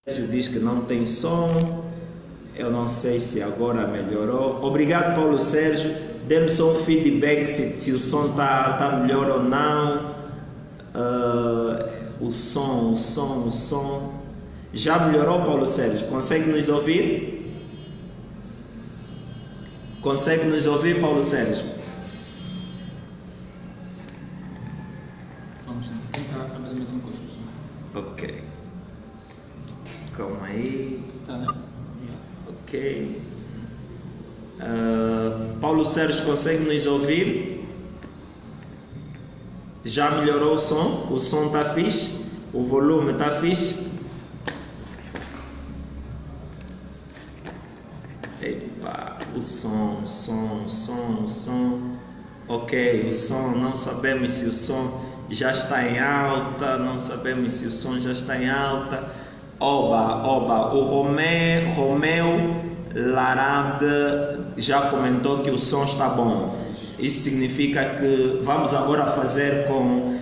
Sérgio diz que não tem som. Eu não sei se agora melhorou. Obrigado, Paulo Sérgio. Dê-me só um feedback se o som está melhor ou não. O som. Já melhorou, Paulo Sérgio? Consegue nos ouvir? Consegue nos ouvir, Paulo Sérgio? Vamos tentar fazer mais um coxo. Ok. Calma aí. Tá, né? Ok. Paulo Sérgio, consegue nos ouvir? Já melhorou o som? O som está fixe? O volume está fixe? Epa, o som. Ok, o som, não sabemos se o som já está em alta, não sabemos se o som já está em alta. Oba, o Romeu Larabe já comentou que o som está bom. Isso significa que vamos agora fazer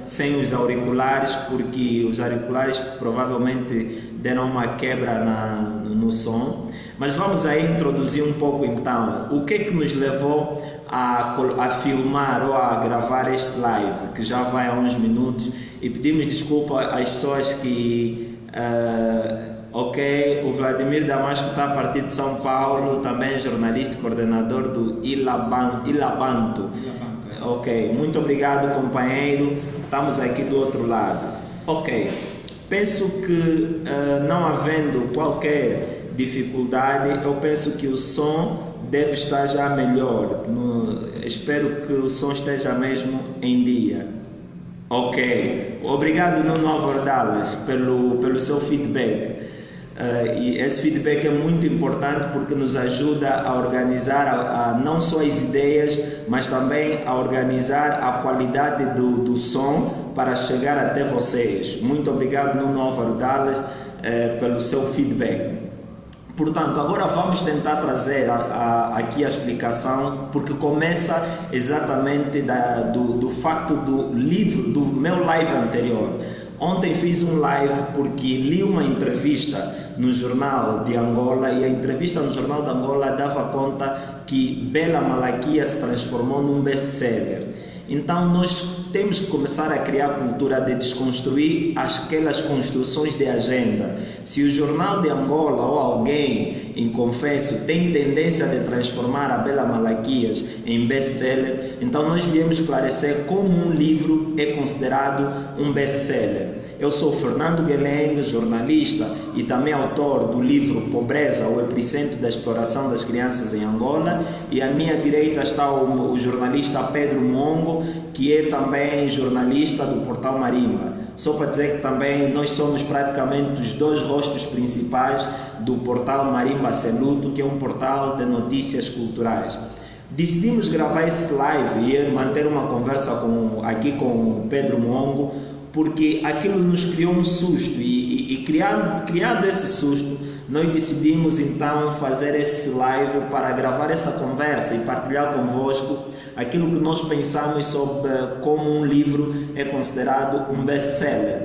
sem os auriculares, porque os auriculares provavelmente deram uma quebra no som. Mas vamos aí introduzir um pouco então o que é que nos levou a filmar ou a gravar este live, que já vai há uns minutos, e pedimos desculpa às pessoas que ok, o Vladimir Damasco está a partir de São Paulo, também jornalista e coordenador do Ilabanto. Ok, muito obrigado, companheiro. Estamos aqui do outro lado. Ok, penso que não havendo qualquer dificuldade, eu penso que o som deve estar já melhor. Espero que o som esteja mesmo em dia. Ok, obrigado Nuno Alvardalas pelo seu feedback. E esse feedback é muito importante porque nos ajuda a organizar não só as ideias, mas também a organizar a qualidade do som para chegar até vocês. Muito obrigado Nuno Alvardalas pelo seu feedback. Portanto, agora vamos tentar trazer aqui a explicação, porque começa exatamente do facto do livro, do meu live anterior. Ontem fiz um live porque li uma entrevista no Jornal de Angola, e a entrevista no Jornal de Angola dava conta que Bela Malaquia se transformou num best-seller. Então nós temos que começar a criar a cultura de desconstruir aquelas construções de agenda. Se o Jornal de Angola ou alguém em confesso tem tendência de transformar a Bela Malaquias em best-seller, então nós viemos esclarecer como um livro é considerado um best-seller. Eu sou Fernando Gueleng, jornalista e também autor do livro Pobreza, o epicentro da exploração das crianças em Angola, e à minha direita está o jornalista Pedro Mongo, que é também jornalista do Portal Marimba. Só para dizer que também nós somos praticamente os dois rostos principais do Portal Marimba Seluto, que é um portal de notícias culturais. Decidimos gravar esse live e manter uma conversa aqui com o Pedro Mongo, porque aquilo nos criou um susto e criado esse susto, nós decidimos então fazer esse live para gravar essa conversa e partilhar convosco aquilo que nós pensamos sobre como um livro é considerado um best-seller.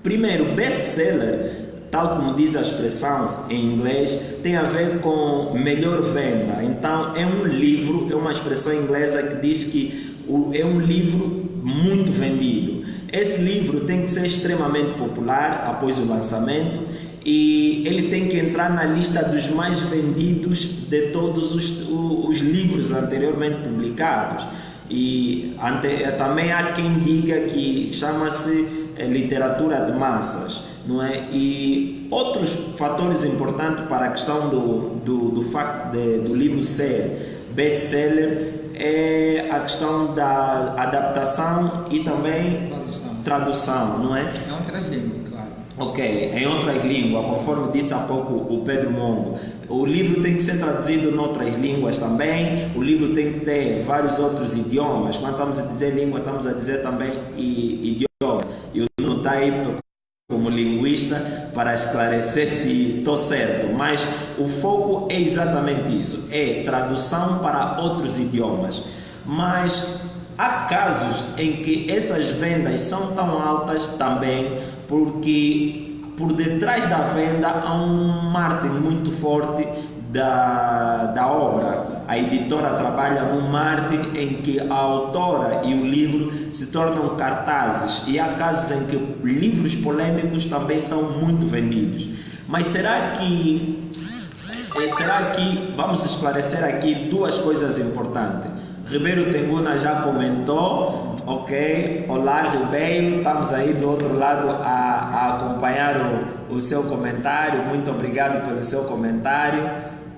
Primeiro, best-seller, tal como diz a expressão em inglês, tem a ver com melhor venda. Então é um livro, é uma expressão inglesa que diz que é um livro muito vendido. Esse livro tem que ser extremamente popular após o lançamento e ele tem que entrar na lista dos mais vendidos de todos os livros anteriormente publicados. E também há quem diga que chama-se literatura de massas, não é? E outros fatores importantes para a questão do facto do livro ser best-seller é a questão da adaptação e também tradução, não é? É outras línguas, claro. Ok, em outras línguas, conforme disse há pouco o Pedro Mongo. O livro tem que ser traduzido em outras línguas também, o livro tem que ter vários outros idiomas. Quando estamos a dizer língua, estamos a dizer também idiomas. E o Nuno está aí como linguista para esclarecer se estou certo, mas o foco é exatamente isso, é tradução para outros idiomas. Mas há casos em que essas vendas são tão altas também porque por detrás da venda há um marketing muito forte da obra. A editora trabalha num marketing em que a autora e o livro se tornam cartazes, e há casos em que livros polêmicos também são muito vendidos. Mas será que vamos esclarecer aqui duas coisas importantes? Ribeiro Tenguna já comentou, ok? Olá Ribeiro, estamos aí do outro lado a acompanhar o seu comentário. Muito obrigado pelo seu comentário,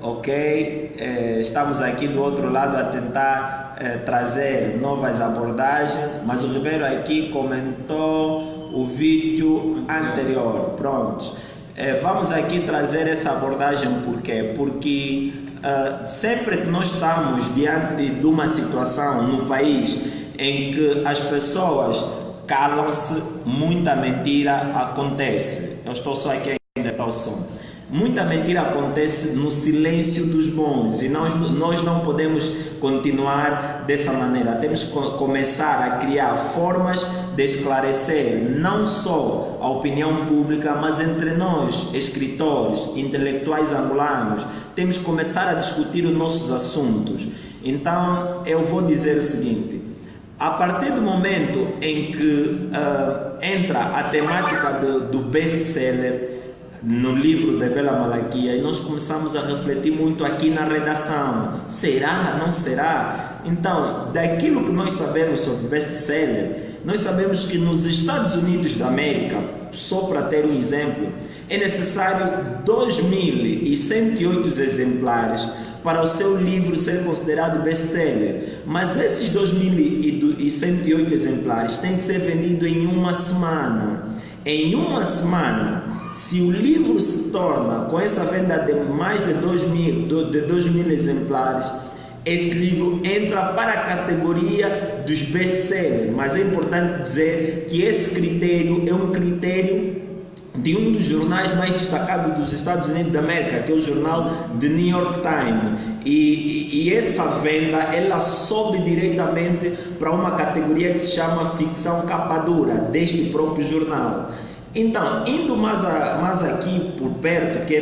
ok? Estamos aqui do outro lado a tentar trazer novas abordagens, mas o Ribeiro aqui comentou o vídeo anterior. Pronto. Vamos aqui trazer essa abordagem, por quê? Porque sempre que nós estamos diante de uma situação no país em que as pessoas calam-se, muita mentira acontece. Eu estou só aqui ainda, está o som. Muita mentira acontece no silêncio dos bons, e nós não podemos continuar dessa maneira. Temos que começar a criar formas de esclarecer não só a opinião pública, mas entre nós, escritores, intelectuais angolanos, temos que começar a discutir os nossos assuntos. Então eu vou dizer o seguinte: a partir do momento em que entra a temática do best-seller no livro de Bela Malaquia, e nós começamos a refletir muito aqui na redação, será, não será? Então, daquilo que nós sabemos sobre best-seller, nós sabemos que nos Estados Unidos da América, só para ter um exemplo, é necessário 2.108 exemplares para o seu livro ser considerado best-seller. Mas esses 2.108 exemplares têm que ser vendidos em uma semana. Em uma semana, se o livro se torna, com essa venda de mais de 2.000 exemplares, esse livro entra para a categoria dos best-sellers. Mas é importante dizer que esse critério é um critério de um dos jornais mais destacados dos Estados Unidos da América, que é o jornal The New York Times. E essa venda, ela sobe diretamente para uma categoria que se chama ficção capa dura, deste próprio jornal. Então, indo mais aqui por perto, que é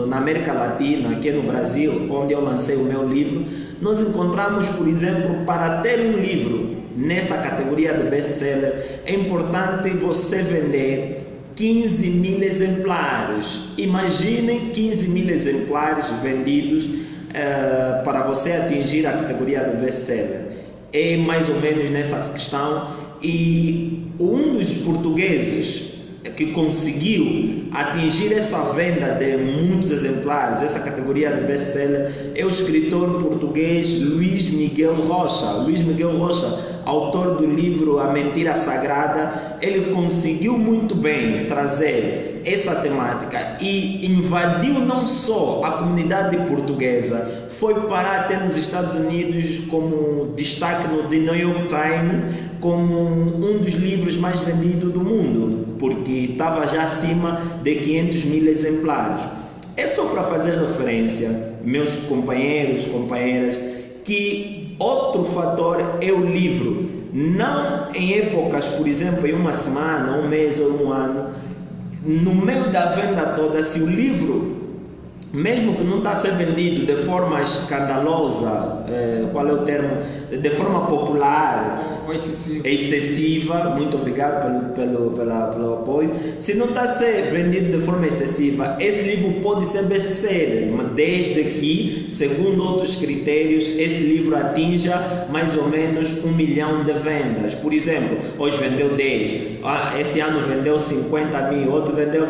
na América Latina, que é no Brasil, onde eu lancei o meu livro, nós encontramos, por exemplo, para ter um livro nessa categoria de best-seller, é importante você vender 15.000 exemplares. Imaginem 15.000 exemplares vendidos para você atingir a categoria de best-seller. É mais ou menos nessa questão. E um dos portugueses que conseguiu atingir essa venda de muitos exemplares, essa categoria de best-seller, é o escritor português Luís Miguel Rocha. Luís Miguel Rocha, autor do livro A Mentira Sagrada, ele conseguiu muito bem trazer essa temática e invadiu não só a comunidade portuguesa, foi parar até nos Estados Unidos como destaque no The New York Times, como um dos livros mais vendidos do mundo, porque estava já acima de 500.000 exemplares. É só para fazer referência, meus companheiros, companheiras, que outro fator é o livro. Não em épocas, por exemplo, em uma semana, um mês ou um ano, no meio da venda toda, se o livro, mesmo que não está a ser vendido de forma escandalosa, qual é o termo? De forma popular, ou excessiva. Excessiva, muito obrigado pelo apoio. Se não está a ser vendido de forma excessiva, esse livro pode ser best-seller, desde que, segundo outros critérios, esse livro atinja mais ou menos 1 milhão de vendas. Por exemplo, hoje vendeu 10, esse ano vendeu 50.000, outro vendeu,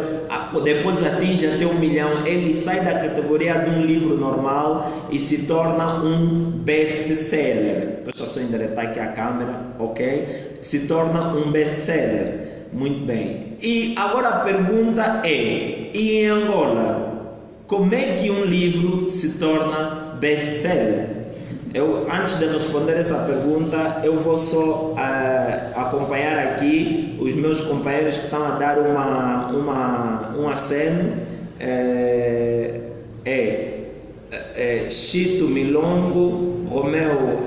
depois atinge até 1 milhão, ele sai da categoria de um livro normal e se torna um best-seller. Deixa eu só endireitar aqui a câmera, ok? Se torna um best-seller. Muito bem. E agora a pergunta é: e em Angola, como é que um livro se torna best-seller? Antes de responder essa pergunta, eu vou só acompanhar aqui os meus companheiros que estão a dar um aceno. Chito Milongo, Romeu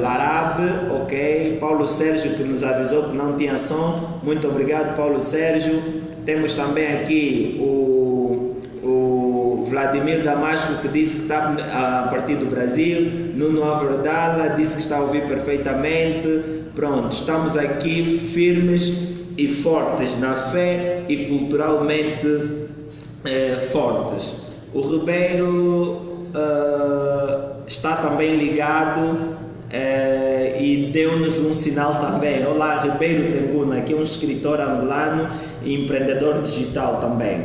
Larabe, ok? Paulo Sérgio que nos avisou que não tinha som, muito obrigado Paulo Sérgio. Temos também aqui o Vladimir Damasco que disse que está a partir do Brasil. Nuno Averdala disse que está a ouvir perfeitamente. Pronto, estamos aqui firmes e fortes na fé e culturalmente fortes. O Ribeiro está também ligado e deu-nos um sinal também. Olá, Ribeiro Tenguna, aqui é um escritor angolano e empreendedor digital também.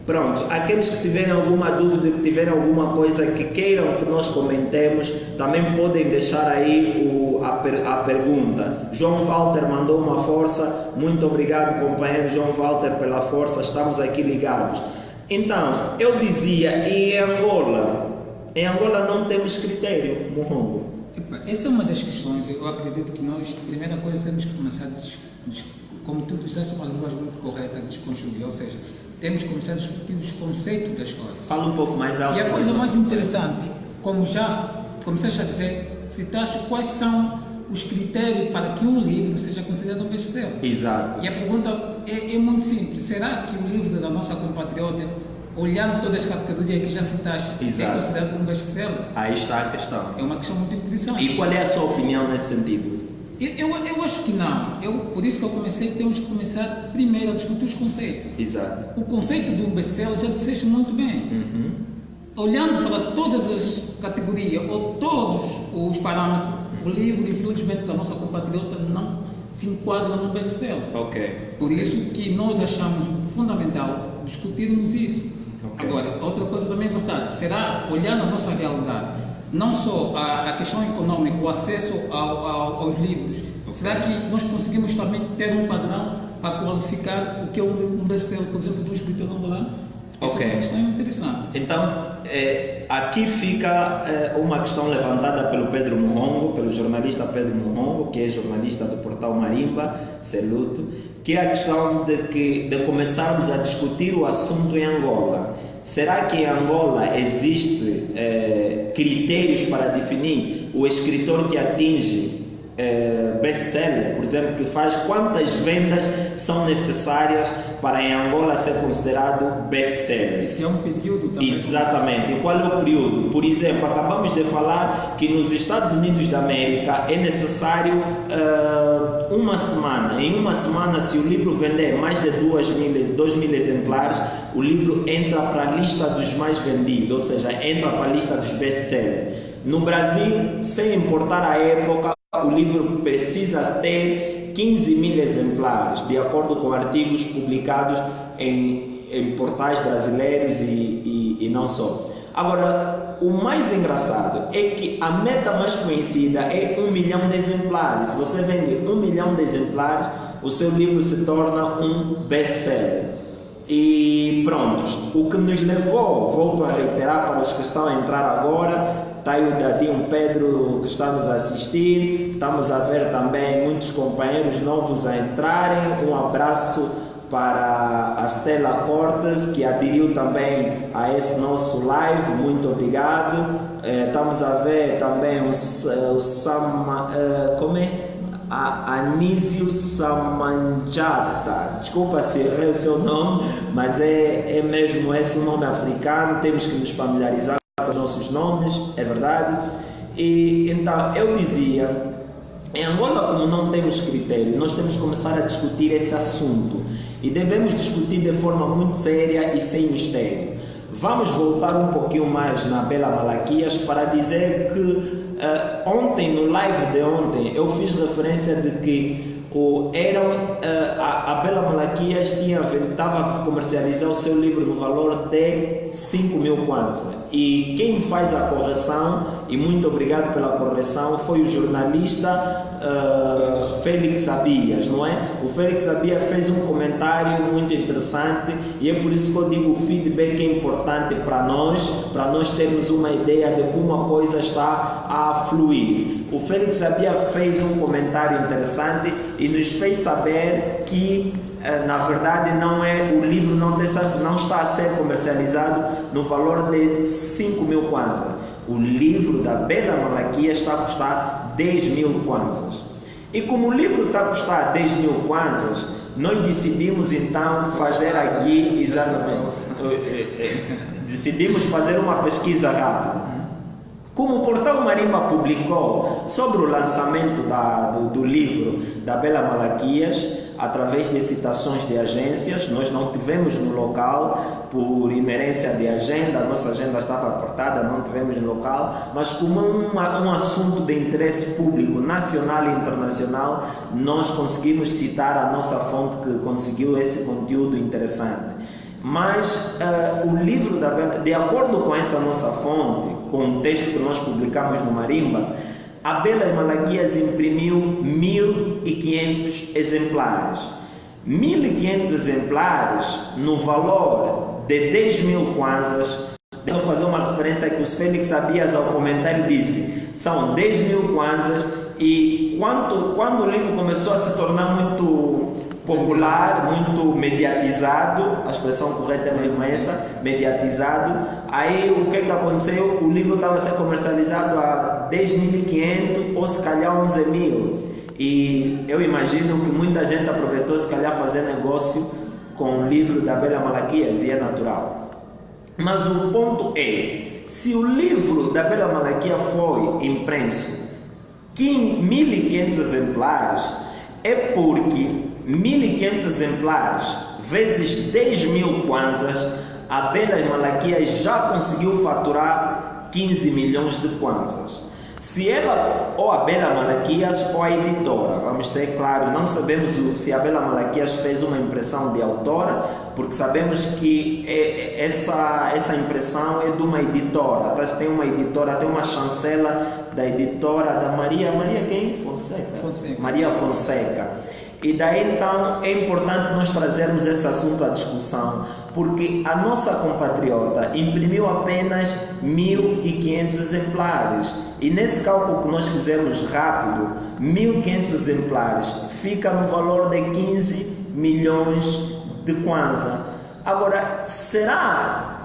Pronto, aqueles que tiverem alguma dúvida, que tiverem alguma coisa que queiram que nós comentemos, também podem deixar aí a pergunta. João Walter mandou uma força, muito obrigado companheiro João Walter pela força, estamos aqui ligados. Então, eu dizia, em Angola não temos critério, Muhongo. Essa é uma das questões. Eu acredito que nós, a primeira coisa, temos que começar como tu disseste, uma linguagem muito correta, desconstruir, ou seja, temos que começar a discutir os conceitos das coisas. Fala um pouco mais alto. E a coisa mais interessante, como já começaste a dizer, citaste quais são os critérios para que um livro seja considerado um best-seller. Exato. E a pergunta é muito simples. Será que o livro da nossa compatriota, olhando todas as categorias que já citaste, é considerado um best-seller? Aí está a questão. É uma questão muito interessante. E qual é a sua opinião nesse sentido? Eu acho que não. Por isso que eu temos que começar primeiro a discutir os conceitos. Exato. O conceito do best-seller já disseste muito bem. Olhando para todas as categorias ou todos os parâmetros, o livro, infelizmente, da nossa compatriota não se enquadra no best-seller. Ok. Por isso que nós achamos fundamental discutirmos isso. Okay. Agora, outra coisa também é verdade. Será, olhando a nossa realidade, não só a questão econômica, o acesso aos livros, será que nós conseguimos também ter um padrão para qualificar o que é um best-seller, por exemplo, do escritor angolano? Essa é uma questão interessante. Então, aqui fica uma questão levantada pelo Pedro Muhongo, pelo jornalista Pedro Muhongo, que é jornalista do portal Marimba, Celuto, que é a questão de começarmos a discutir o assunto em Angola. Será que em Angola existe critérios para definir o escritor que atinge best-seller, por exemplo, que faz quantas vendas são necessárias para em Angola ser considerado best-seller? Esse é um período também. Exatamente. E qual é o período? Por exemplo, acabamos de falar que nos Estados Unidos da América é necessário uma semana. Em uma semana, se o livro vender mais de 2.000 exemplares, o livro entra para a lista dos mais vendidos, ou seja, entra para a lista dos best-sellers. No Brasil, sem importar a época, o livro precisa ter 15.000 exemplares, de acordo com artigos publicados em portais brasileiros e não só. Agora, o mais engraçado é que a meta mais conhecida é 1 milhão de exemplares. Se você vende 1 milhão de exemplares, o seu livro se torna um best-seller. E pronto, o que nos levou, volto a reiterar para os que estão a entrar agora, está aí o Dadinho Pedro que está nos a assistir, estamos a ver também muitos companheiros novos a entrarem, um abraço para a Stella Cortes, que aderiu também a esse nosso live, muito obrigado. Estamos a ver também Anísio Samanjata, desculpa se errei o seu nome, mas é mesmo esse o nome africano, temos que nos familiarizar com os nossos nomes, é verdade. E então eu dizia, em Angola, como não temos critério, nós temos que começar a discutir esse assunto e devemos discutir de forma muito séria e sem mistério. Vamos voltar um pouquinho mais na Bela Malaquias para dizer que ontem, no live de ontem, eu fiz referência de que a Bela Malaquias estava a comercializar o seu livro no valor de 5.000 kwanza. E quem faz a correção, e muito obrigado pela correção, foi o jornalista Félix Abias, não é? O Félix Abias fez um comentário muito interessante e é por isso que eu digo que o feedback é importante para nós termos uma ideia de como a coisa está a fluir. O Félix Abias fez um comentário interessante e nos fez saber que na verdade o livro não está a ser comercializado no valor de 5.000 kwanzas. O livro da Bela Malaquias está a custar 10.000 kwanzas. E como o livro está a custar 10.000 kwanzas, nós decidimos então fazer aqui exatamente. Decidimos fazer uma pesquisa rápida. Como o portal Marimba publicou sobre o lançamento do livro da Bela Malaquias, através de citações de agências, nós não tivemos no local por inerência de agenda, a nossa agenda estava apertada, não tivemos no local, mas como um assunto de interesse público nacional e internacional, nós conseguimos citar a nossa fonte que conseguiu esse conteúdo interessante. Mas o livro da Bela, de acordo com essa nossa fonte, com o texto que nós publicamos no Marimba, a Bela Malaquias imprimiu 1.500 exemplares. 1.500 exemplares no valor de 10.000 kwanzas. Deixa eu fazer uma referência que os Félix Abias ao comentário disse, são 10.000 kwanzas, e quando o livro começou a se tornar muito popular, muito mediatizado, a expressão correta é mesmo essa, mediatizado, aí o que aconteceu? O livro estava a ser comercializado a 10.500 ou se calhar 11.000, e eu imagino que muita gente aproveitou se calhar fazer negócio com o livro da Bela Malaquias, e é natural. Mas o ponto é, se o livro da Bela Malaquias foi impresso 1.500 exemplares, é porque 1.500 exemplares vezes 10.000 kwanzas, a Bela Malaquias já conseguiu faturar 15 milhões de kwanzas. Se ela, ou a Bela Malaquias ou a editora, vamos ser claros, não sabemos se a Bela Malaquias fez uma impressão de autora, porque sabemos que essa impressão é de uma editora. Atrás tem uma editora, tem uma chancela da editora da Maria quem? Fonseca. Maria Fonseca. E daí então é importante nós trazermos esse assunto à discussão, porque a nossa compatriota imprimiu apenas 1.500 exemplares, e nesse cálculo que nós fizemos rápido, 1.500 exemplares fica no valor de 15 milhões de kwanza. Agora, será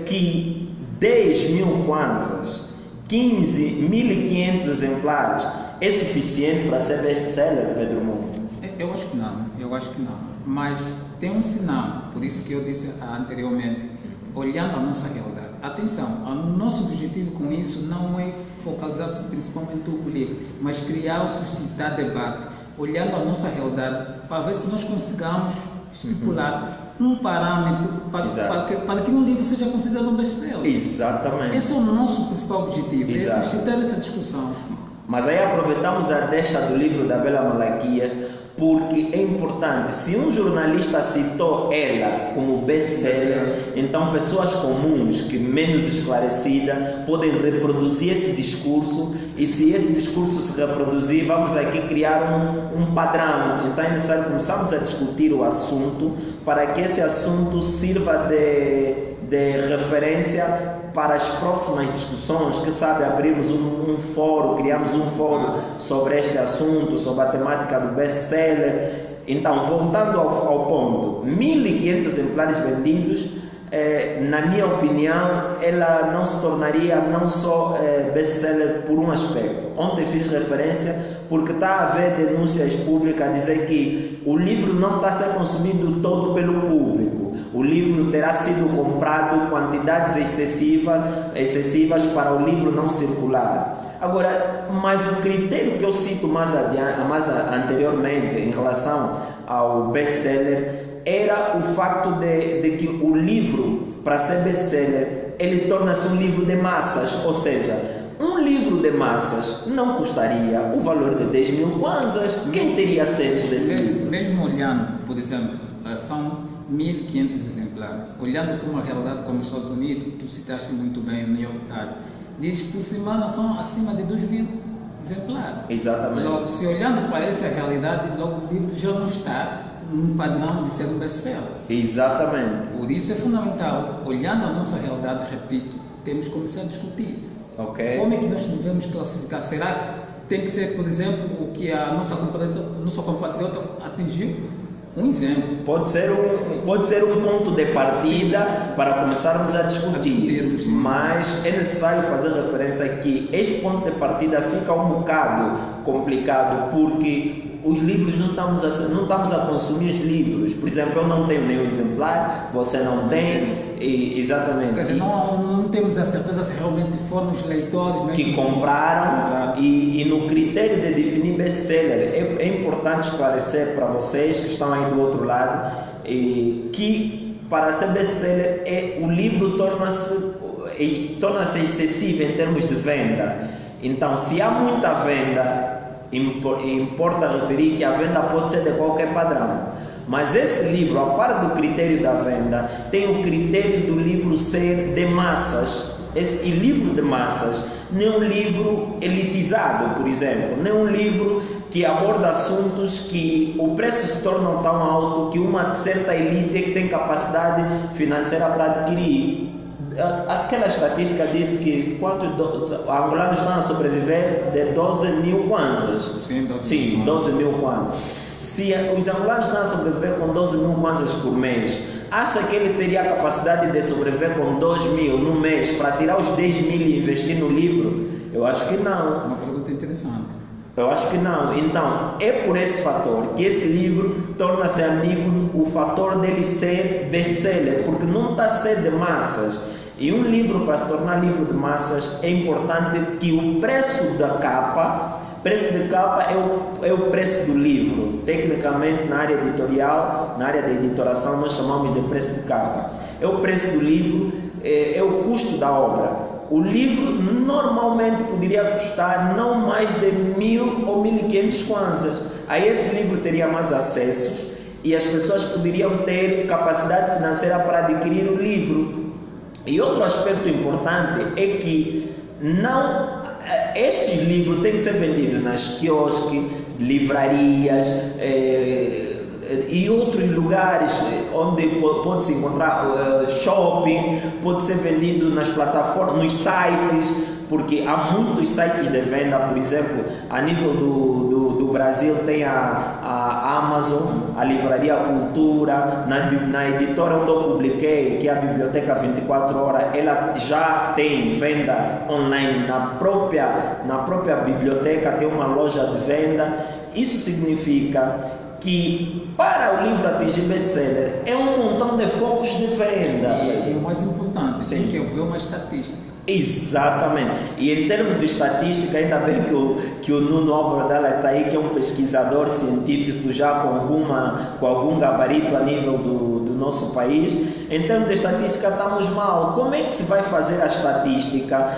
que 10.000 kwanzas, 1.500 exemplares é suficiente para ser best-seller, Pedro Monte? Eu acho que não, mas tem um sinal, por isso que eu disse anteriormente, olhando a nossa realidade. Atenção, o nosso objetivo com isso não é focalizar principalmente o livro, mas criar ou suscitar debate, olhando a nossa realidade, para ver se nós consigamos estipular um parâmetro para que um livro seja considerado um best-seller. Exatamente. Esse é o nosso principal objetivo, é suscitar essa discussão. Mas aí aproveitamos a deixa do livro da Bela Malaquias, porque é importante, se um jornalista citou ela como best-seller, então pessoas comuns, que menos esclarecidas, podem reproduzir esse discurso, e se esse discurso se reproduzir, vamos aqui criar um padrão. Então é necessário começarmos a discutir o assunto, para que esse assunto sirva de referência para as próximas discussões, que sabe, abrimos um fórum, criamos um fórum sobre este assunto, sobre a temática do best-seller. Então, voltando ao ponto, 1.500 exemplares vendidos, na minha opinião, ela não se tornaria não só best-seller por um aspecto. Ontem fiz referência porque está a haver denúncias públicas a dizer que o livro não está a ser consumido todo pelo público. O livro terá sido comprado quantidades excessivas para o livro não circular. Agora, mas o critério que eu cito mais anteriormente em relação ao best-seller era o facto de que o livro, para ser best-seller, ele torna-se um livro de massas, ou seja, um livro de massas não custaria o valor de 10.000 kwanzas. Quem teria acesso desse livro? Mesmo olhando, por exemplo, são 1.500 exemplares. Olhando para uma realidade como os Estados Unidos, tu citaste muito bem o New York Times, diz que por semana são acima de 2.000 exemplar. Exatamente. Logo, se olhando para essa realidade, logo o livro já não está num padrão de ser um best-seller. Exatamente. Por isso é fundamental, olhando a nossa realidade, repito, temos que começar a discutir. Ok. Como é que nós devemos classificar? Será que tem que ser, por exemplo, o que a nossa compatriota atingiu? Um exemplo. Pode ser um ponto de partida para começarmos a discutir, mas é necessário fazer referência que este ponto de partida fica um bocado complicado, porque os livros não estamos a consumir os livros. Por exemplo, eu não tenho nenhum exemplar, você não tem, exatamente. Quer dizer, não temos a certeza se realmente foram os leitores mesmo que compraram, e no critério de definir best-seller é importante esclarecer para vocês que estão aí do outro lado que para ser best-seller o livro torna-se excessivo em termos de venda. Então, se há muita venda, importa referir que a venda pode ser de qualquer padrão. Mas esse livro, a par do critério da venda, tem o critério do livro ser de massas. E livro de massas não é um livro elitizado, por exemplo, não é um livro que aborda assuntos que o preço se torna tão alto que uma certa elite que tem capacidade financeira para adquirir. Aquela estatística diz que angolanos estão a sobreviver de 12 mil kwanzas. Sim, 12 mil kwanzas. Se os angolanos estão a sobreviver com 12 mil kwanzas por mês, acha que ele teria a capacidade de sobreviver com 2 mil no mês para tirar os 10 mil e investir no livro? Eu acho que não. Uma pergunta interessante. Eu acho que não. Então, é por esse fator que esse livro torna-se amigo, o fator dele ser best-seller, porque não está a ser de massas. E um livro, para se tornar livro de massas, é importante que o preço da capa, preço de capa é o preço do livro. Tecnicamente, na área editorial, na área da editoração, nós chamamos de preço de capa. É o preço do livro, é o custo da obra. O livro normalmente poderia custar não mais de 1.000 ou 1.500 kwanzas. Aí esse livro teria mais acessos e as pessoas poderiam ter capacidade financeira para adquirir o livro. E outro aspecto importante é que estes livros têm que ser vendidos nas quiosques, livrarias e outros lugares onde pode-se encontrar shopping, pode ser vendido nas plataformas, nos sites, porque há muitos sites de venda. Por exemplo, a nível do Brasil tem a Amazon, a Livraria Cultura, na editora onde eu publiquei, que é a Biblioteca 24 Horas, ela já tem venda online na própria biblioteca, tem uma loja de venda. Isso significa que para o livro atingir best-seller é um montão de focos de venda. E o mais importante, tem que haver uma estatística. Exatamente. E em termos de estatística, ainda bem que o Nuno Alvordala está aí, que é um pesquisador científico já com algum gabarito a nível do nosso país. Em termos de estatística, estamos mal. Como é que se vai fazer a estatística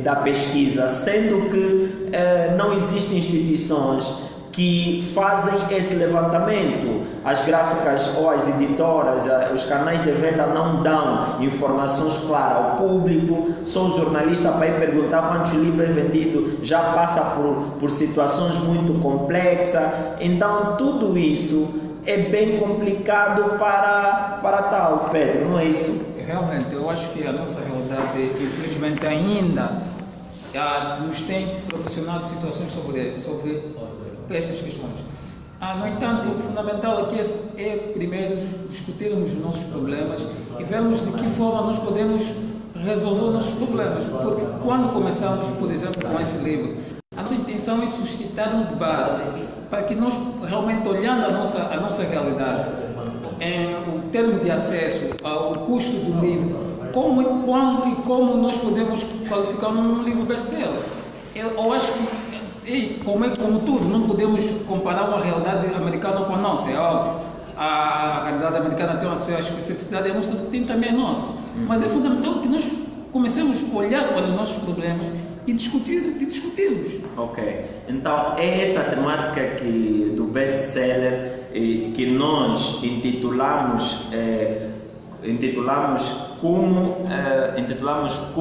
da pesquisa, sendo que não existem instituições que fazem esse levantamento? As gráficas ou as editoras, os canais de venda não dão informações claras ao público. Só o jornalista para ir perguntar quantos livros é vendido já passa por situações muito complexas. Então tudo isso é bem complicado para tal, Pedro, não é isso? Realmente, eu acho que a nossa realidade, infelizmente, ainda nos tem proporcionado situações sobre essas questões. No entanto, o fundamental aqui é primeiro discutirmos os nossos problemas e vermos de que forma nós podemos resolver os nossos problemas. Porque quando começamos, por exemplo, com esse livro, a nossa intenção é suscitar um debate para que nós, realmente olhando a nossa realidade, o termo de acesso ao custo do livro, como, quando e como nós podemos qualificar um livro best-seller. Eu acho que como tudo, não podemos comparar uma realidade americana com a nossa, é óbvio. A realidade americana tem uma sua especificidade, a nossa tem também a nossa. Mas é fundamental que nós comecemos a olhar para os nossos problemas e discutirmos. Ok, então é essa temática do best-seller que nós intitulamos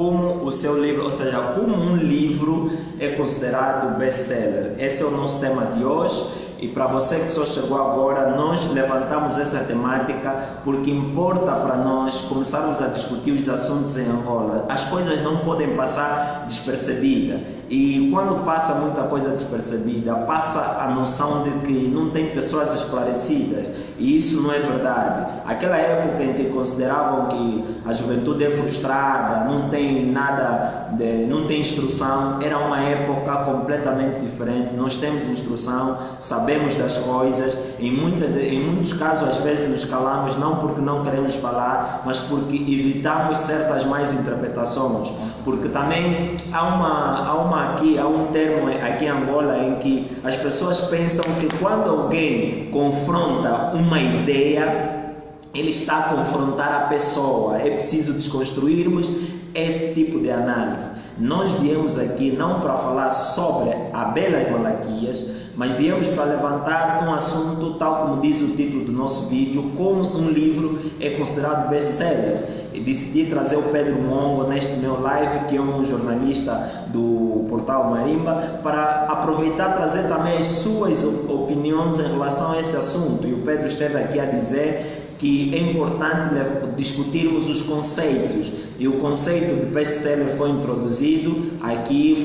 como o seu livro, ou seja, como um livro é considerado best-seller. Esse é o nosso tema de hoje. E para você que só chegou agora, nós levantamos essa temática porque importa para nós começarmos a discutir os assuntos em Angola. As coisas não podem passar despercebidas. E quando passa muita coisa despercebida, passa a noção de que não tem pessoas esclarecidas. E isso não é verdade. Aquela época em que consideravam que a juventude é frustrada, não tem nada, não tem instrução, era uma época completamente diferente. Nós temos instrução, sabemos das coisas. Em muitos casos, às vezes, nos calamos, não porque não queremos falar, mas porque evitamos certas más interpretações. Porque também há um termo aqui em Angola em que as pessoas pensam que quando alguém confronta uma ideia, ele está a confrontar a pessoa. É preciso desconstruirmos esse tipo de análise. Nós viemos aqui não para falar sobre Abelas Malaquias, mas viemos para levantar um assunto, tal como diz o título do nosso vídeo, como um livro é considerado best-seller. Decidi trazer o Pedro Mongo neste meu live, que é um jornalista do portal Marimba, para aproveitar e trazer também as suas opiniões em relação a esse assunto. E o Pedro esteve aqui a dizer que é importante discutirmos os conceitos, e o conceito de best-seller foi introduzido aqui,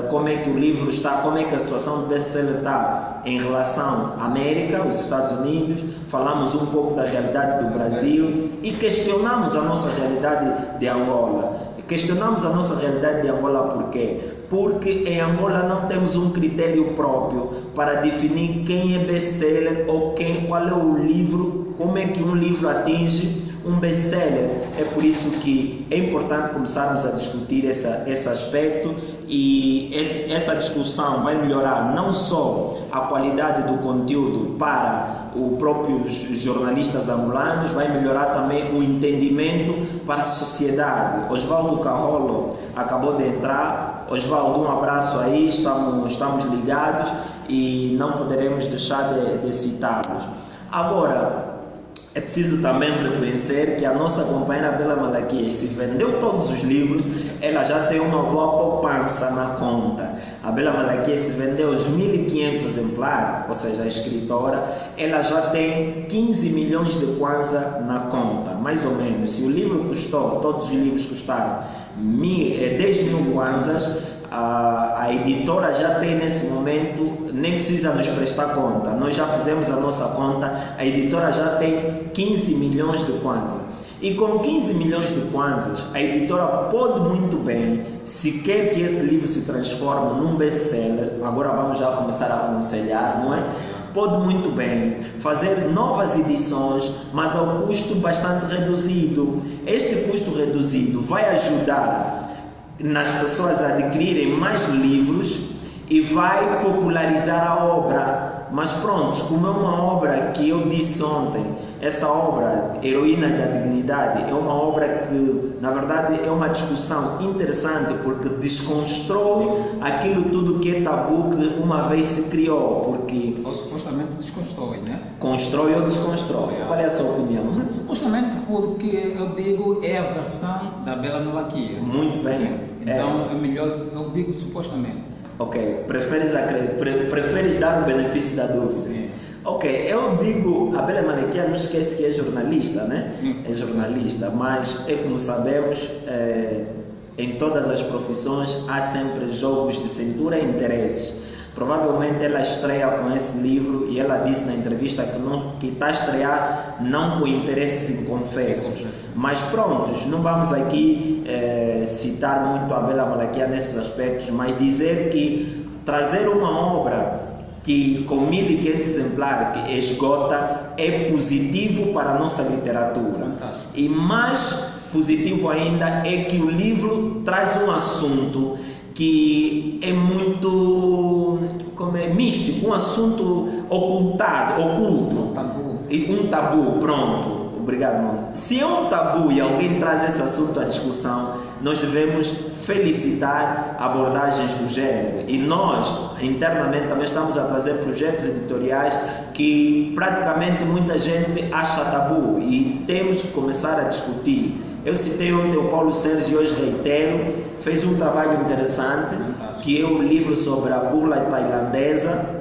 como é que o livro está, como é que a situação do best-seller está em relação à América, os Estados Unidos. Falamos um pouco da realidade do Brasil e questionamos a nossa realidade de Angola. Questionamos a nossa realidade de Angola por quê? Porque em Angola não temos um critério próprio para definir quem é best-seller ou qual é o livro, como é que um livro atinge um best-seller. É por isso que é importante começarmos a discutir esse aspecto, e essa discussão vai melhorar não só a qualidade do conteúdo para os próprios jornalistas angolanos, vai melhorar também o entendimento para a sociedade. Osvaldo Carrolo acabou de entrar. Osvaldo, um abraço aí, estamos ligados e não poderemos deixar de citá-los. Agora, é preciso também reconhecer que a nossa companheira Bela Malaquias, se vendeu todos os livros, ela já tem uma boa poupança na conta. A Bela Malaquias se vendeu os 1.500 exemplares, ou seja, a escritora, ela já tem 15 milhões de kwanza na conta, mais ou menos. Se o livro custou, todos os livros custaram 10 mil kwanzas, a editora já tem nesse momento, nem precisa nos prestar conta, nós já fizemos a nossa conta, a editora já tem 15 milhões de kwanza. E com 15 milhões de kwanzas, a editora pode muito bem, se quer que esse livro se transforme num best-seller, agora vamos já começar a aconselhar, não é? Pode muito bem fazer novas edições, mas ao custo bastante reduzido. Este custo reduzido vai ajudar nas pessoas a adquirirem mais livros e vai popularizar a obra. Mas pronto, como é uma obra que eu disse ontem, essa obra, Heroína da Dignidade, é uma obra que, na verdade, é uma discussão interessante, porque desconstrói aquilo tudo que é tabu que uma vez se criou, porque... Ou supostamente desconstrói, né? Constrói ou desconstrói? Qual é a sua opinião? Supostamente, porque eu digo é a versão da Bela Malaquias. Muito bem. Então é melhor, eu digo supostamente. Ok, preferes dar o benefício da dúvida? Sim. Ok, eu digo, a Bela Malaquias não esquece que é jornalista, né? Sim. É jornalista, mas é como sabemos, em todas as profissões há sempre jogos de cintura e interesses. Provavelmente ela estreia com esse livro e ela disse na entrevista que está a estrear não com interesses inconfessos. Mas prontos, não vamos aqui citar muito a Bela Malaquias nesses aspectos, mas dizer que trazer uma obra que com 1.500 exemplares que esgota é positivo para a nossa literatura. Fantástico. E mais positivo ainda é que o livro traz um assunto que é muito místico, um assunto oculto. Tabu. Um tabu, pronto. Obrigado, mano. Se é um tabu e alguém traz esse assunto à discussão, nós devemos felicitar abordagens do gênero. E nós, internamente, também estamos a trazer projetos editoriais que praticamente muita gente acha tabu e temos que começar a discutir. Eu citei ontem o Paulo Sérgio e hoje reitero, fez um trabalho interessante, que é um livro sobre a burla tailandesa,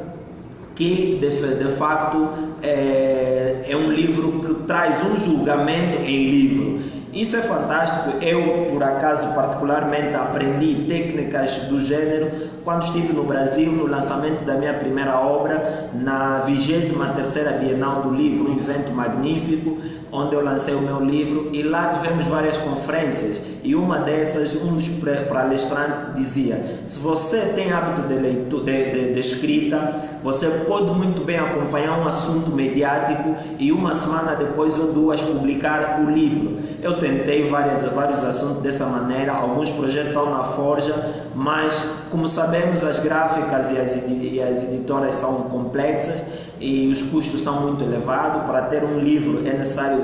que de facto é um livro que traz um julgamento em livro. Isso é fantástico. Eu, por acaso, particularmente aprendi técnicas do gênero quando estive no Brasil, no lançamento da minha primeira obra, na 23ª Bienal do Livro, um evento magnífico, onde eu lancei o meu livro, e lá tivemos várias conferências, e uma dessas, um dos palestrantes dizia: se você tem hábito de leitura, de escrita, você pode muito bem acompanhar um assunto mediático e uma semana depois ou duas publicar o livro. Eu tentei vários assuntos dessa maneira, alguns projetos estão na forja, mas como sabemos, as gráficas e as editoras são complexas e os custos são muito elevados. Para ter um livro é necessário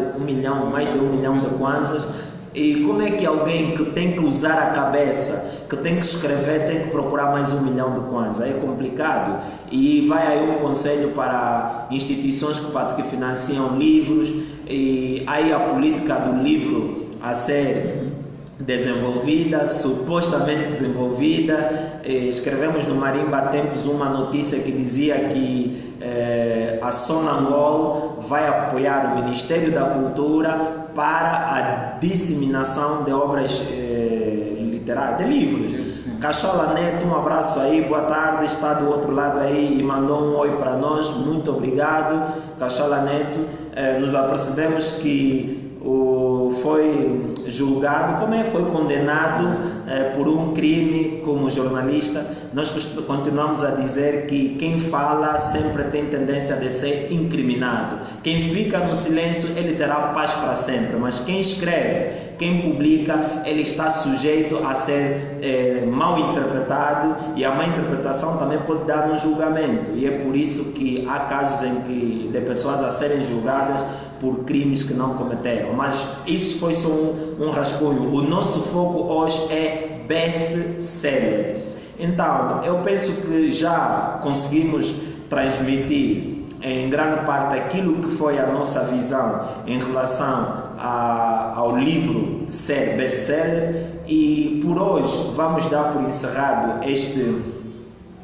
mais de 1 milhão de kwanzas. E como é que alguém que tem que usar a cabeça, que tem que escrever, tem que procurar mais 1 milhão de kwanzas? É complicado. E vai aí um conselho para instituições que financiam livros, e aí a política do livro a ser desenvolvida, supostamente desenvolvida. Escrevemos no Marimba há tempos uma notícia que dizia que a Sonangol vai apoiar o Ministério da Cultura para a disseminação de obras literárias, de livros. Cachola Neto, um abraço aí, boa tarde, está do outro lado aí e mandou um oi para nós, muito obrigado, Cachola Neto. Nos apercebemos que foi julgado, foi condenado por um crime como jornalista. Nós continuamos a dizer que quem fala sempre tem tendência de ser incriminado. Quem fica no silêncio, ele terá paz para sempre, mas quem escreve, quem publica, ele está sujeito a ser mal interpretado, e a má interpretação também pode dar um julgamento, e é por isso que há casos de pessoas a serem julgadas por crimes que não cometeram. Mas isso foi só um rascunho. O nosso foco hoje é best-seller. Então, eu penso que já conseguimos transmitir em grande parte aquilo que foi a nossa visão em relação ao livro ser best-seller, e por hoje vamos dar por encerrado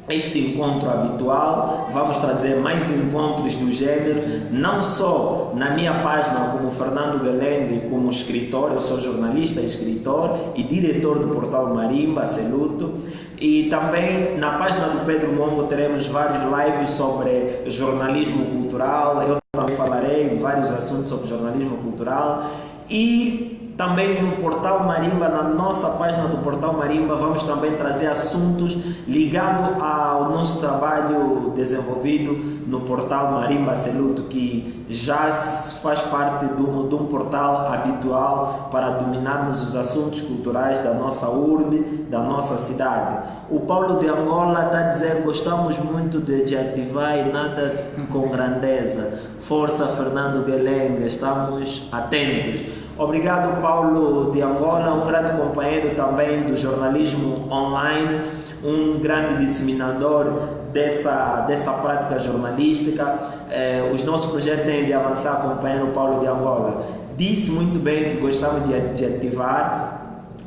este encontro habitual. Vamos trazer mais encontros do gênero, não só na minha página como Fernando Belende, como escritor. Eu sou jornalista, escritor e diretor do portal Marimba, Seluto, e também na página do Pedro Mongo teremos vários lives sobre jornalismo cultural. Eu também falarei vários assuntos sobre jornalismo cultural, e também no portal Marimba, na nossa página do portal Marimba, vamos também trazer assuntos ligados ao nosso trabalho desenvolvido no portal Marimba Seluto, que já faz parte de um portal habitual para dominarmos os assuntos culturais da nossa urbe, da nossa cidade. O Paulo de Angola está a dizer: gostamos muito de ativar e nada com grandeza. Força, Fernando Guelenga, estamos atentos. Obrigado, Paulo de Angola, um grande companheiro também do jornalismo online, um grande disseminador dessa prática jornalística. Os nossos projetos têm de avançar, companheiro Paulo de Angola. Disse muito bem que gostamos de ativar.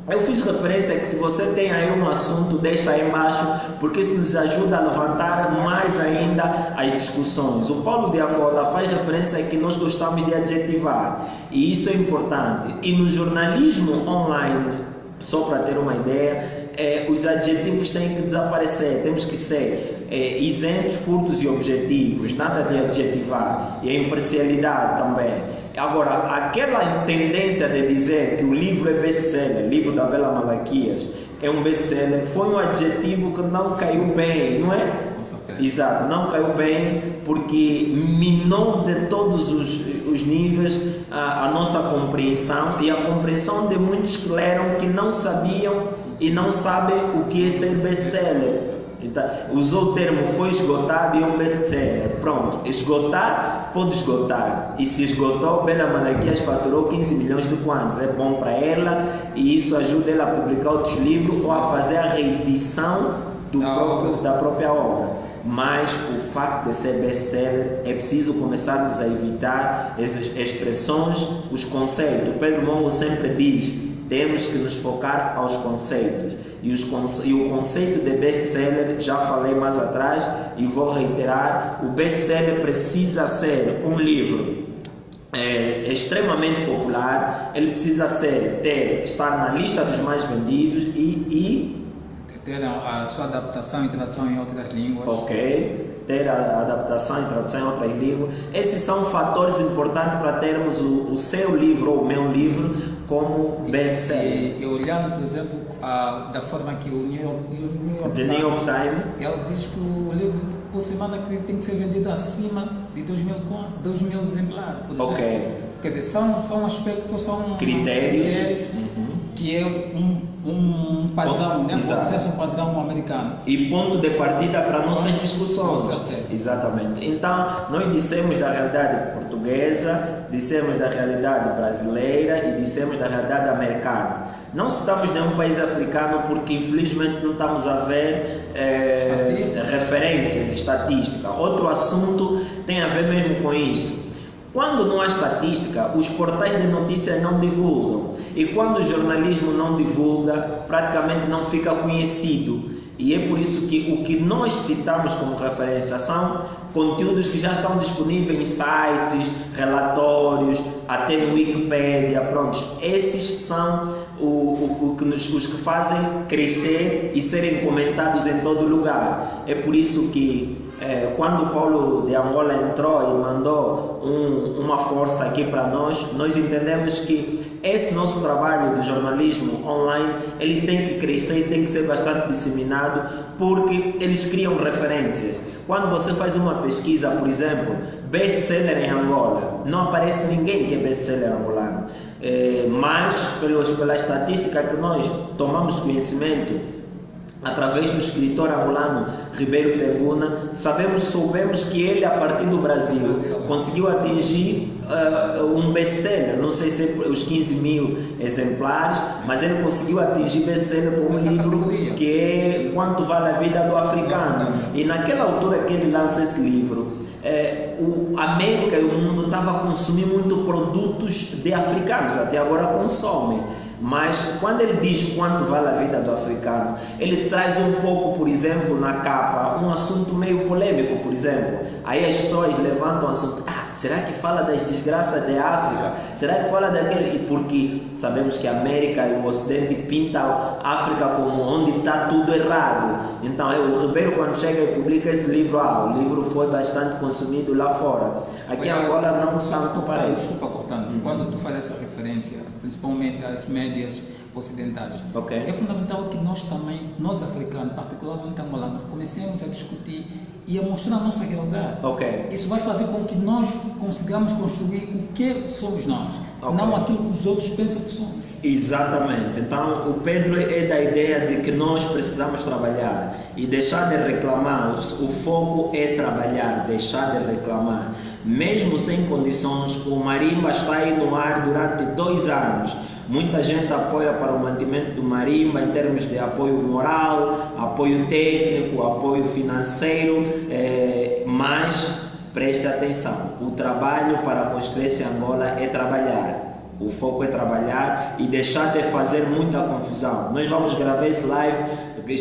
Eu fiz referência que se você tem aí um assunto, deixa aí embaixo, porque isso nos ajuda a levantar mais ainda as discussões. O Paulo de Angola faz referência que nós gostamos de adjetivar, e isso é importante. E no jornalismo online, só para ter uma ideia, os adjetivos têm que desaparecer, temos que ser isentos, curtos e objetivos, nada de adjetivar, e a imparcialidade também. Agora, aquela tendência de dizer que o livro é best-seller, livro da Bela Malaquias é um best-seller, foi um adjetivo que não caiu bem, não é? Exato, não caiu bem, porque minou de todos os níveis a nossa compreensão, e a compreensão de muitos que leram, que não sabiam e não sabem o que é ser best-seller. Então, usou o termo foi esgotado e é um best-seller. Pronto, esgotar, pode esgotar. E se esgotou, Bela Malaquias faturou 15 milhões de kwanzas. É bom para ela e isso ajuda ela a publicar outros livros ou a fazer a reedição da própria obra. Mas o facto de ser best-seller é preciso começarmos a evitar essas expressões, os conceitos. O Pedro Mongo sempre diz, temos que nos focar aos conceitos. E o conceito de best-seller, já falei mais atrás e vou reiterar, o best-seller precisa ser um livro extremamente popular, ele precisa estar na lista dos mais vendidos e ter a sua adaptação e tradução em outras línguas. Ok, ter a adaptação e tradução em outras línguas. Esses são fatores importantes para termos o seu livro ou o meu livro como best-seller. E olhando, por exemplo, da forma que o New York Times, ele diz que o livro por semana tem que ser vendido acima de 2.000 exemplares, por exemplo. Ok. Quer dizer, são aspectos, são critérios que é um padrão, né? Pode ser um padrão americano. E ponto de partida para nossas discussões. Com certeza. Exatamente. Então, nós dissemos da realidade portuguesa, dissemos da realidade brasileira e dissemos da realidade americana. Não citamos nenhum país africano porque infelizmente não estamos a ver referências estatísticas. Outro assunto tem a ver mesmo com isso. Quando não há estatística, os portais de notícias não divulgam. E quando o jornalismo não divulga, praticamente não fica conhecido. E é por isso que o que nós citamos como referência são conteúdos que já estão disponíveis em sites, relatórios, até no Wikipedia. Pronto, esses são os que fazem crescer e serem comentados em todo lugar. É por isso que quando o Paulo de Angola entrou e mandou uma força aqui para nós entendemos que esse nosso trabalho de jornalismo online, ele tem que crescer e tem que ser bastante disseminado, porque eles criam referências. Quando você faz uma pesquisa, por exemplo, best-seller em Angola, não aparece ninguém que é best-seller angolano. Mas pela estatística que nós tomamos conhecimento através do escritor angolano Ribeiro Tenguna, soubemos que ele, a partir do Brasil, conseguiu atingir um best-seller, não sei se é os 15 mil exemplares, mas ele conseguiu atingir best-seller com um livro que é Quanto Vale a Vida do Africano. E naquela altura que ele lança esse livro, a América e o mundo estavam a consumir muito produtos de africanos, até agora consomem. Mas quando ele diz quanto vale a vida do africano, ele traz um pouco, por exemplo, na capa, um assunto meio polêmico, por exemplo. Aí as pessoas levantam o assunto, será que fala das desgraças da África? Será que fala daquele? E porque sabemos que a América e o Ocidente pintam a África como onde está tudo errado. Então o Ribeiro, quando chega e publica esse livro, o livro foi bastante consumido lá fora. Aqui agora não tanto parece. Desculpa cortando. Quando tu faz essa referência, principalmente às médias ocidentais, é fundamental que nós também, nós africanos, particularmente angolanos, comecemos a discutir e a mostrar a nossa realidade. Isso vai fazer com que nós consigamos construir o que somos nós, não aquilo que os outros pensam que somos. Exatamente. Então o Pedro é da ideia de que nós precisamos trabalhar e deixar de reclamar. O foco é trabalhar, deixar de reclamar. Mesmo sem condições, o Marimba está aí no ar durante 2 anos. Muita gente apoia para o mantimento do Marimba em termos de apoio moral, apoio técnico, apoio financeiro, mas preste atenção, o trabalho para construir esse Angola é trabalhar. O foco é trabalhar e deixar de fazer muita confusão. Nós vamos gravar esse live,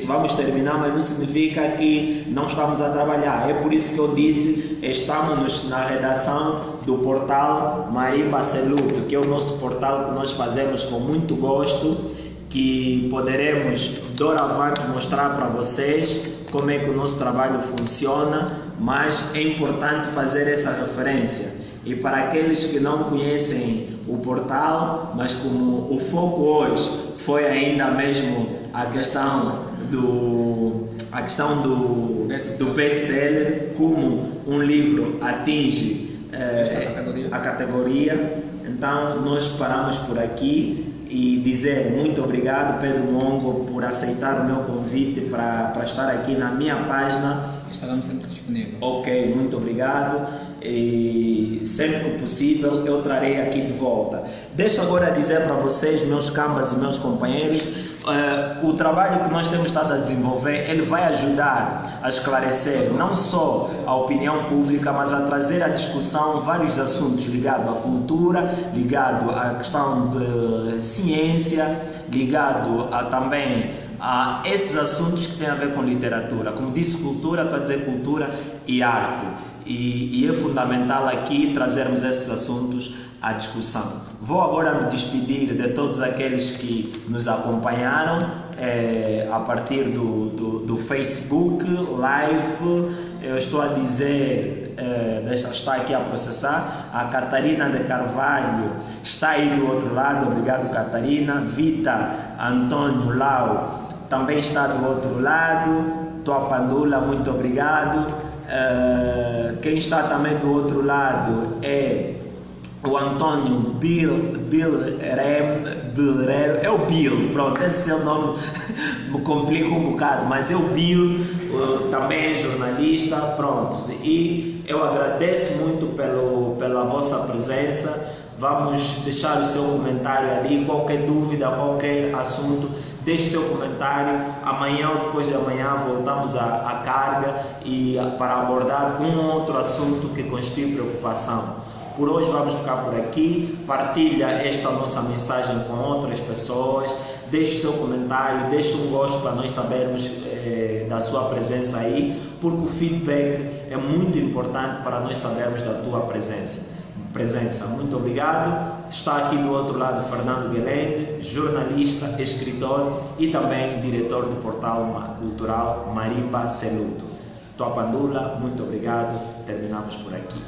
vamos terminar, mas não significa que não estamos a trabalhar. É por isso que eu disse, estamos na redação do portal Marimba Seluto, que é o nosso portal que nós fazemos com muito gosto, que poderemos doravante mostrar para vocês como é que o nosso trabalho funciona, mas é importante fazer essa referência. E para aqueles que não conhecem o portal, mas como o foco hoje foi ainda mesmo a questão do best-seller, como um livro atinge Esta a categoria. Então nós paramos por aqui e dizer muito obrigado, Pedro Mongo, por aceitar o meu convite para estar aqui na minha página. Estaremos sempre disponíveis. Ok, muito obrigado. E sempre que possível eu trarei aqui de volta. Deixa agora dizer para vocês, meus cambas e meus companheiros, o trabalho que nós temos estado a desenvolver, ele vai ajudar a esclarecer não só a opinião pública, mas a trazer à discussão vários assuntos ligados à cultura, ligado à questão de ciência, ligado também a esses assuntos que têm a ver com literatura. Como disse cultura, estou a dizer cultura e arte. E é fundamental aqui trazermos esses assuntos à discussão. Vou agora me despedir de todos aqueles que nos acompanharam a partir do Facebook Live. Eu estou a dizer, está aqui a processar, a Catarina de Carvalho está aí do outro lado, obrigado Catarina. Vita Antônio Lau também está do outro lado. Tua Pandula, muito obrigado. Quem está também do outro lado é o Antônio Bilreiro, é o Bill, pronto, esse seu nome me complica um bocado, mas é o Bill, também é jornalista, pronto, e eu agradeço muito pela vossa presença. Vamos deixar o seu comentário ali, qualquer dúvida, qualquer assunto, deixe seu comentário. Amanhã ou depois de amanhã voltamos à carga e para abordar um outro assunto que constitui preocupação. Por hoje vamos ficar por aqui. Partilha esta nossa mensagem com outras pessoas. Deixe seu comentário, deixe um gosto para nós sabermos da sua presença aí, porque o feedback é muito importante para nós sabermos da tua presença. Muito obrigado. Está aqui do outro lado Fernando Guelende, jornalista, escritor e também diretor do portal cultural Marimba Seluto. Tua Pandula, muito obrigado. Terminamos por aqui.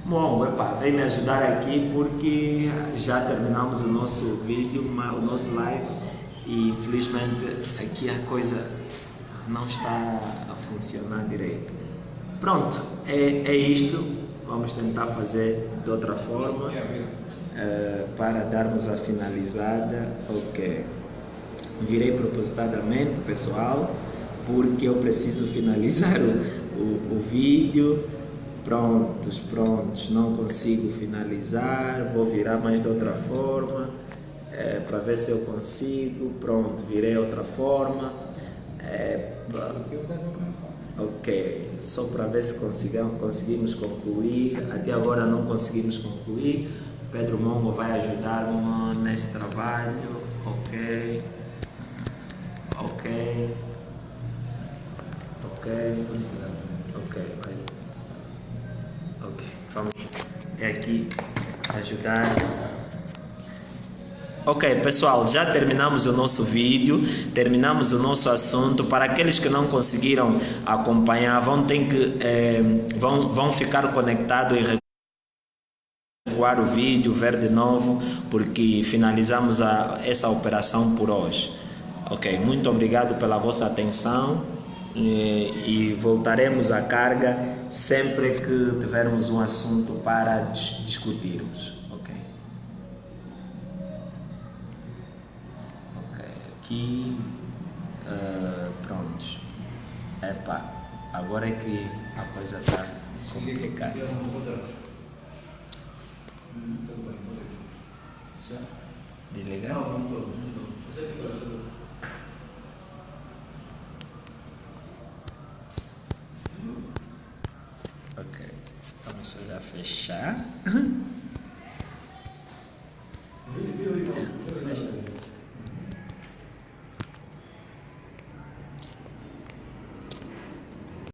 Bom, vem me ajudar aqui porque já terminamos o nosso vídeo, o nosso live, e infelizmente aqui a coisa não está a funcionar direito. Pronto, é isto. Vamos tentar fazer de outra forma para darmos a finalizada. Ok. Virei propositadamente, pessoal, porque eu preciso finalizar o vídeo. Prontos, não consigo finalizar, vou virar mais de outra forma, para ver se eu consigo. Pronto, virei outra forma, ok, só para ver se conseguimos concluir. Até agora não conseguimos concluir. Pedro Mongo vai ajudar-me nesse trabalho. Ok, vamos aqui ajudar. Ok, pessoal, já terminamos o nosso vídeo, terminamos o nosso assunto. Para aqueles que não conseguiram acompanhar, vão ficar conectados e recuar o vídeo, ver de novo, porque finalizamos essa operação por hoje. Ok, muito obrigado pela vossa atenção. E voltaremos à carga sempre que tivermos um assunto para discutirmos. Ok, aqui prontos. Agora é que a coisa está complicada. Desligar? Não. Ok, vamos já fechar.